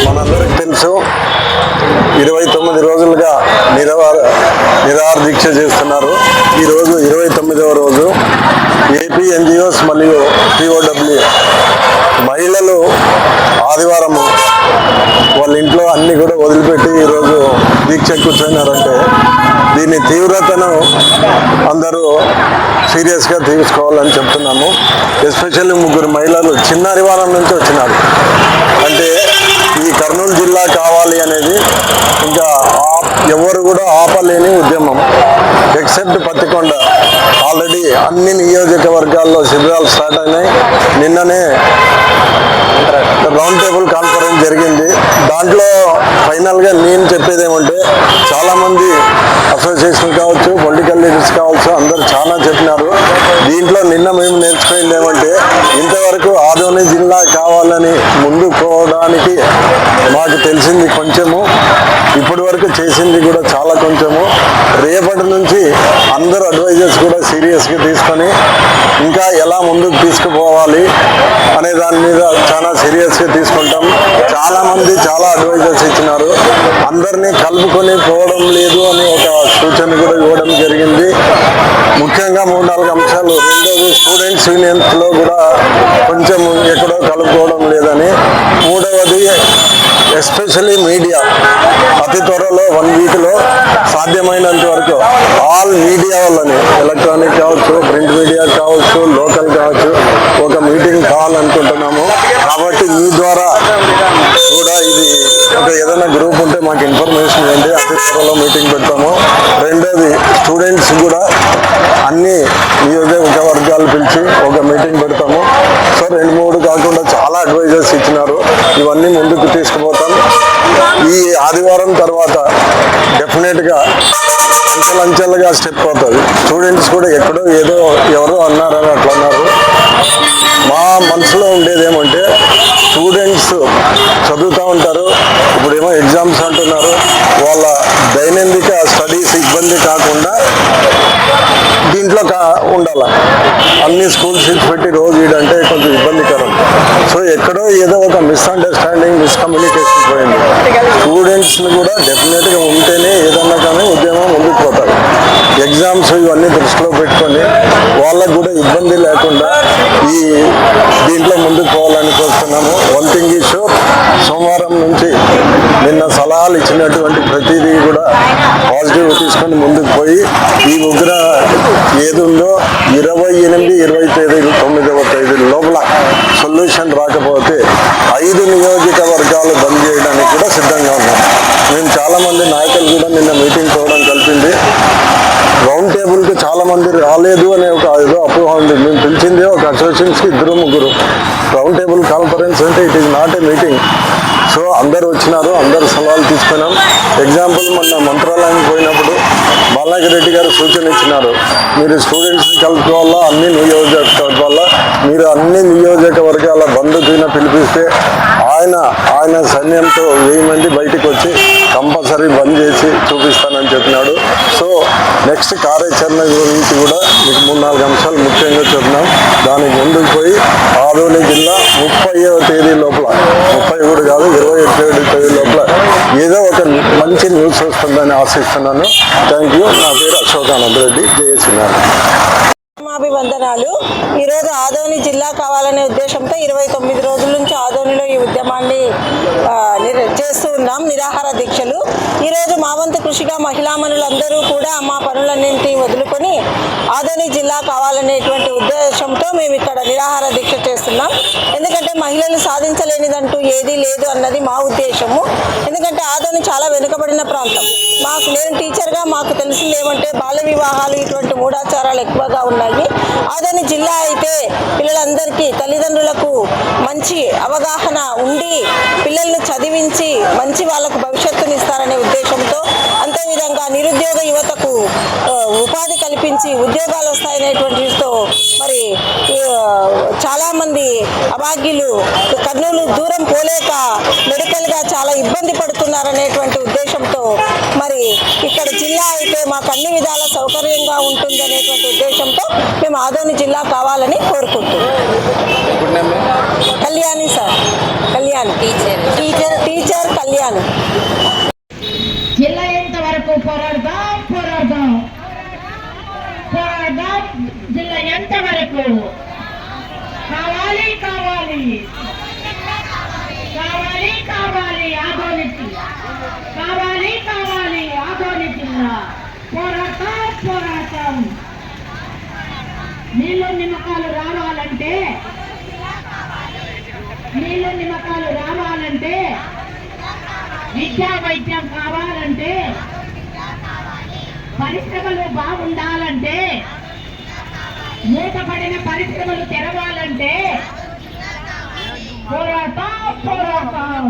మనందరికి తెలుసు 29 రోజులుగా నిరాహార దీక్ష చేస్తున్నారు. ఈరోజు 29వ రోజు. ఏపీ ఎన్జిఓస్ మరియు పిఓడబ్ల్యూ మహిళలు ఆదివారం వాళ్ళ ఇంట్లో అన్ని కూడా వదిలిపెట్టి ఈరోజు దీక్ష కూర్చున్నారంటే దీని తీవ్రతను అందరూ సీరియస్గా తీసుకోవాలని చెప్తున్నాము. ఎస్పెషల్లీ 3 మహిళలు చిన్నారివారం నుంచి వచ్చినారు. అంటే ఈ కర్నూలు జిల్లా కావాలి అనేది ఇంకా ఎవరు కూడా ఆపలేని ఉద్యమం. ఎక్సెప్ట్ పత్తికొండ ఆల్రెడీ అన్ని నియోజకవర్గాల్లో శిబిరాలు స్టార్ట్ అయినాయి. నిన్ననే రౌండ్ టేబుల్ కాన్ఫరెన్స్ జరిగింది. దాంట్లో ఫైనల్గా నేను చెప్పేది ఏమంటే చాలామంది అసోసియేషన్ కావచ్చు, పొలిటికల్ లీడర్స్ కావచ్చు, అందరూ చాలా చెప్పినారు. దీంట్లో నిన్న మేము నేర్చుకునేది ఏమంటే ఇంతవరకు ఆదోని జిల్లా కావాలని ముందుకు పోవడానికి మాకు తెలిసింది కొంచెము, ఇప్పటి వరకు చేసింది కూడా చాలా కొంచెము. రేపటి నుంచి అందరూ అడ్వైజర్స్ కూడా సీరియస్గా తీసుకొని ఇంకా ఎలా ముందుకు తీసుకుపోవాలి అనే దాని మీద చాలా సీరియస్గా తీసుకుంటాం. చాలామంది చాలా అడ్వైజర్స్ ఇచ్చినారు. అందరినీ కలుపుకొని పోవడం లేదు అని ఒక సూచన కూడా ఇవ్వడం జరిగింది. ముఖ్యంగా 3-4 అంశాలు. రెండోది స్టూడెంట్స్ యూనియన్స్లో కూడా కొంచెం ఎక్కడో కలుపుకోవడం లేదని. మూడవది ఎస్పెషల్లీ మీడియా అతి త్వరలో 1 వీక్లో సాధ్యమైనంత వరకు ఆల్ మీడియా వాళ్ళని, ఎలక్ట్రానిక్ కావచ్చు, ప్రింట్ మీడియా కావచ్చు, లోకల్ కావచ్చు, ఒక మీటింగ్ కావాలనుకుంటున్నాము. కాబట్టి మీ ద్వారా కూడా ఇది ఒక ఏదైనా గ్రూప్ ఉంటే మాకు ఇన్ఫర్మేషన్ ఇవ్వండి. అతి త్వరలో మీటింగ్ పెడతాము. రెండోది స్టూడెంట్స్ కూడా అన్ని నియోజకవర్గాలు పిలిచి ఒక మీటింగ్ పెడతాము. సో 2-3 కాకుండా చాలా అడ్వైజర్స్ ఇచ్చినారు. ఇవన్నీ ముందుకు తీసుకుపోతాం. ఈ ఆదివారం తర్వాత డెఫినెట్గా అంచెలంచెలుగా స్టెప్ అవుతుంది. స్టూడెంట్స్ కూడా ఎక్కడో ఏదో ఎవరో అన్నారని అట్లా అన్నారు. మా మనసులో ఉండేది ఏమంటే స్టూడెంట్స్ చదువుతూ ఉంటారు. ఇప్పుడేమో ఎగ్జామ్స్ అంటున్నారు. వాళ్ళ దైనందిక స్టడీస్ ఇబ్బంది కాకుండా దీంట్లో ఉండాల. అన్ని స్కూల్ షీట్స్ పెట్టి రోజు ఇడంటే కొంచెం ఇబ్బందికరం. సో ఎక్కడో ఏదో ఒక మిస్అండర్స్టాండింగ్, మిస్కమ్యూనికేషన్ పోయింది. స్టూడెంట్స్ని కూడా డెఫినెట్గా ఉంటేనే ఏదన్నా కానీ ఉద్యమం ముందుకు పోతారు. ఎగ్జామ్స్ ఇవన్నీ దృష్టిలో పెట్టుకొని వాళ్ళకు కూడా ఇబ్బంది లేకుండా ఈ దీంట్లో ముందుకు పోవాలని కోరుతున్నాము. వన్ థింగ్ ఈజ్ షూర్, సోమవారం నుంచి నిన్న సలహాలు ఇచ్చినటువంటి ప్రతిదీ కూడా పాజిటివ్ తీసుకొని ముందుకు పోయి ఈ ఉగ్ర ఏది ఉందో 28, 20 తేదీలు 9వ తేదీ లోపల సొల్యూషన్ రాకపోతే 5 నియోజకవర్గాలు బంద్ చేయడానికి కూడా సిద్ధంగా ఉన్నాం. మేము చాలామంది నాయకులు కూడా నిన్న మీటింగ్ పోవడం కలిపింది. రౌండ్ టేబుల్కి చాలామంది రాలేదు అనే ఒక ఏదో అపోహ ఉంది. మేము పిలిచింది ఒక అసోసియేషన్స్కి 2-3. రౌండ్ టేబుల్ కాన్ఫరెన్స్ అంటే it is not a meeting. So అందరు వచ్చినారు, అందరు సలహాలు తీసుకున్నాం. ఎగ్జాంపుల్ మొన్న మంత్రాలయానికి పోయినప్పుడు బాలాజీ గారు సూచన ఇచ్చినారు, మీరు స్టూడెంట్స్ని కలుపుకోవాలా, అన్ని నియోజకవర్గాల మీరు అన్ని నియోజకవర్గాల బంధువున పిలిపిస్తే ఆయన సైన్యంతో 1000 మంది బయటకు వచ్చి కంపల్సరీ బంద్ చేసి చూపిస్తానని చెప్పినాడు. సో నెక్స్ట్ కార్యాచరణ గురించి కూడా మీకు 3-4 అంశాలు ముఖ్యంగా చెప్తున్నాం. దానికి ముందుకు పోయి ఆదోని జిల్లా 30వ తేదీ లోపల, 30 కాదు 27 తేదీ లోపల ఏదో ఒక మంచి న్యూస్ వస్తుందని ఆశిస్తున్నాను. Thank you. నా పేరు అశోకానంద రెడ్డి, జేఏసీ. అభివందనాలు. ఈరోజు ఆదోని జిల్లా కావాలనే ఉద్దేశంతో 29 రోజుల నుంచి ఆదోనిలో ఈ ఉద్యమాన్ని చేస్తూ ఉన్నాం, నిరాహార దీక్షలు. ఈరోజు మా వంతు కృషిగా మహిళామణులందరూ కూడా మా పనులన్నింటినీ వదులుకొని ఆదోని జిల్లా కావాలనేటువంటి ఉద్దేశంతో మేము ఇక్కడ నిరాహార దీక్ష చేస్తున్నాం. ఎందుకంటే మహిళలు సాధించలేనిదంటూ ఏదీ లేదు అన్నది మా ఉద్దేశము. ఎందుకంటే ఆదోని చాలా వెనుకబడిన ప్రాంతం. నేను టీచర్గా మాకు తెలిసింది ఏమంటే బాల్య వివాహాలు, ఇటువంటి మూఢాచారాలు ఎక్కువగా ఉన్నాయి. ఆదోని జిల్లా అయితే పిల్లలందరికీ, తల్లిదండ్రులకు మంచి అవగాహన ఉండి పిల్లల్ని చదివించి మంచి వాళ్ళకు భవిష్యత్తుని ఇస్తారనే ఉద్దేశంతో, అంతేవిధంగా నిరుద్యోగ యువతకు ఉపాధి కల్పించి ఉద్యోగాలు వస్తాయనేటువంటితో మరి చాలామంది అభాగ్యులు కర్నూలు దూరం పోలేక మెడికల్గా చాలా ఇబ్బంది పడుతున్నారనేటువంటి ఉద్దేశంతో మరి ఇక్కడ జిల్లా అయితే మాకు అన్ని విధాల సౌకర్యంగా ఉంటుంది అనేటువంటి ఉద్దేశంతో మేము ఆదోని జిల్లా కావాలని కోరుకుంటున్నాం. కళ్యాణి సార్, కళ్యాణి. కళ్యాణ్. టీచర్ కళ్యాణ్. జిల్లా ఎంతవరకు పోరాడదాం పోరాడదాం పోరాడదాం. జిల్లా ఎంతవరకు కావాలి కావాలి కావాలి కావాలి ఆదోనికి కావాలి కావాలి ఆదోని జిల్లా. పోరాటం పోరాటం. నీళ్ళు నిమ్మకాలు రావాలంటే విద్యా వైద్యం కావాలంటే పరిశ్రమలు బాగుండాలంటే మూతపడిన పరిశ్రమలు తెరవాలంటే పోరాటం పోరాటం.